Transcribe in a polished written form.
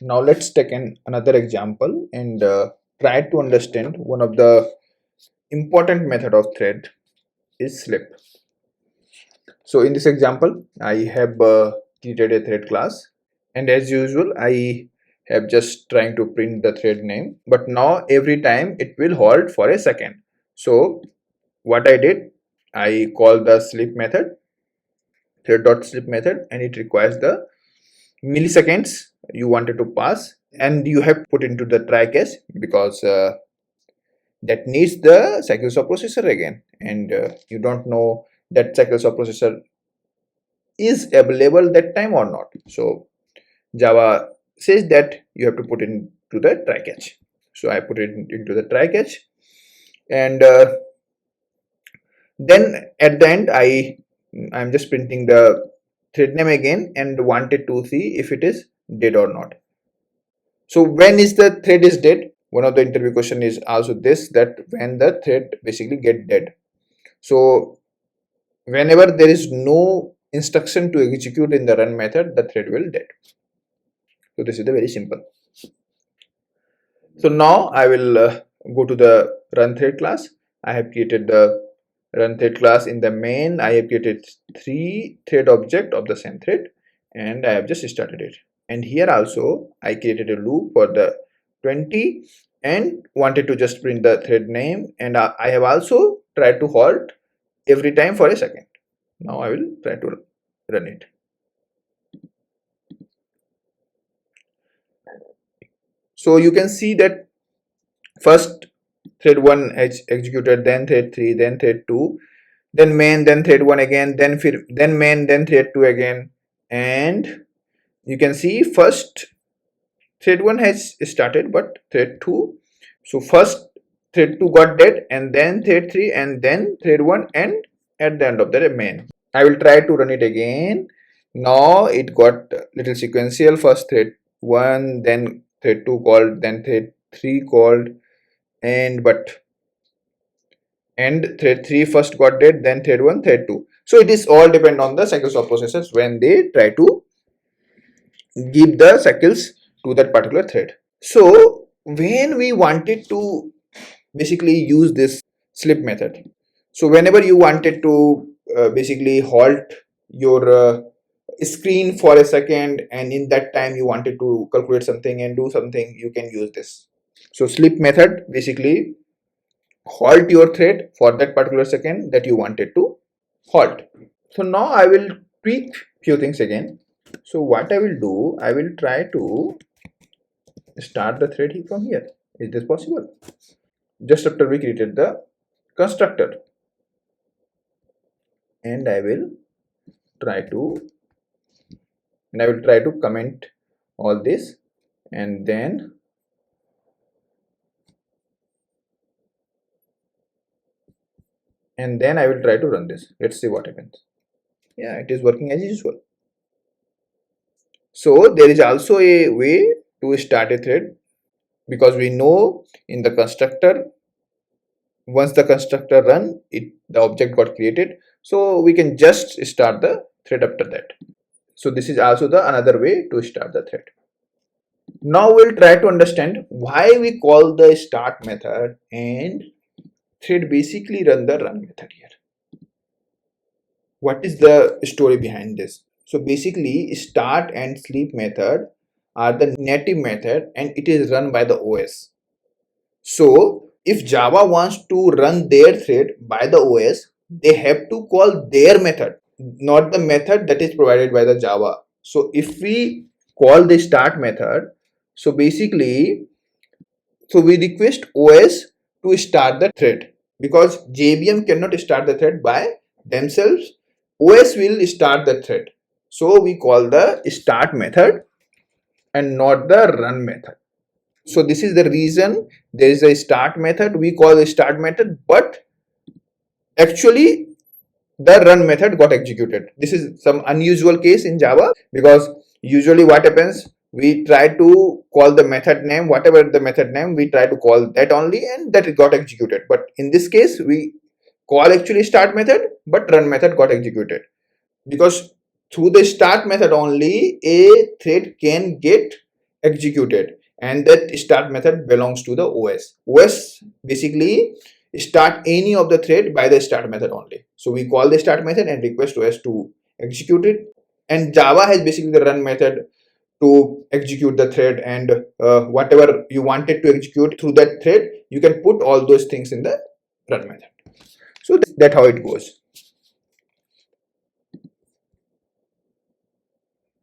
Now let's take another example and try to understand one of the important method of thread is slip. So in this example, I have created a thread class, and as usual, I have just trying to print the thread name. But now every time it will hold for a second. So what I did, I call the slip method, thread.slip method, and it requires the milliseconds you wanted to pass, and you have put into the try catch because that needs the cycles of processor again, and you don't know that cycles of processor is available that time or not. So Java says that you have to put into the try catch. So I put it into the try catch, and then at the end I'm just printing the thread name again and wanted to see if it is dead or not. So when is the thread is dead? One of the interview question is also this, that when the thread basically get dead. So whenever there is no instruction to execute in the run method, the thread will dead. So this is the very simple. So now I will go to the run thread class. I have created the run thread class. In the main, I have created 3 thread object of the same thread, and I have just started it. And here also I created a loop for the 20 and wanted to just print the thread name, and I have also tried to halt every time for a second. Now I will try to run it. So you can see that first thread 1 has executed, then thread 3, then thread 2, then main, then thread 1 again, then main, then thread 2 again, and you can see first thread 1 has started, but thread 2, so first thread 2 got dead, and then thread 3, and then thread 1, and at the end of the main. I will try to run it again. Now it got little sequential, first thread 1, then thread 2 called, then thread 3 called, and thread 3 first got dead, then thread 1, thread 2. So it is all depend on the cycles of processors when they try to give the cycles to that particular thread. So when we wanted to basically use this slip method, so whenever you wanted to basically halt your screen for a second, and in that time you wanted to calculate something and do something, you can use this. So slip method basically halt your thread for that particular second that you wanted to halt. So now I will tweak few things again. So what I will do, I will try to start the thread from here. Is this possible? Just after we created the constructor, and I will try to comment all this, and then I will try to run this. Let's see what happens. Yeah, it is working as usual. So there is also a way to start a thread, because we know in the constructor, once the constructor run it, the object got created, so we can just start the thread after that. So this is also the another way to start the thread. Now we'll try to understand why we call the start method and thread basically run the run method here. What is the story behind this? So basically start and sleep method are the native method, and it is run by the OS. So if Java wants to run their thread by the OS, they have to call their method, not the method that is provided by the Java. So if we call the start method, so basically, so we request OS to start the thread, because JVM cannot start the thread by themselves. OS will start the thread. So we call the start method and not the run method. So this is the reason there is a start method, we call the start method, but actually the run method got executed. This is some unusual case in Java, because usually what happens, we try to call the method name, whatever the method name, we try to call that only, and that it got executed. But in this case, we call actually start method, but run method got executed, because through the start method only a thread can get executed, and that start method belongs to the OS. OS basically start any of the thread by the start method only. So we call the start method and request OS to execute it, and Java has basically the run method to execute the thread, and whatever you wanted to execute through that thread, you can put all those things in the run method. So that's how it goes.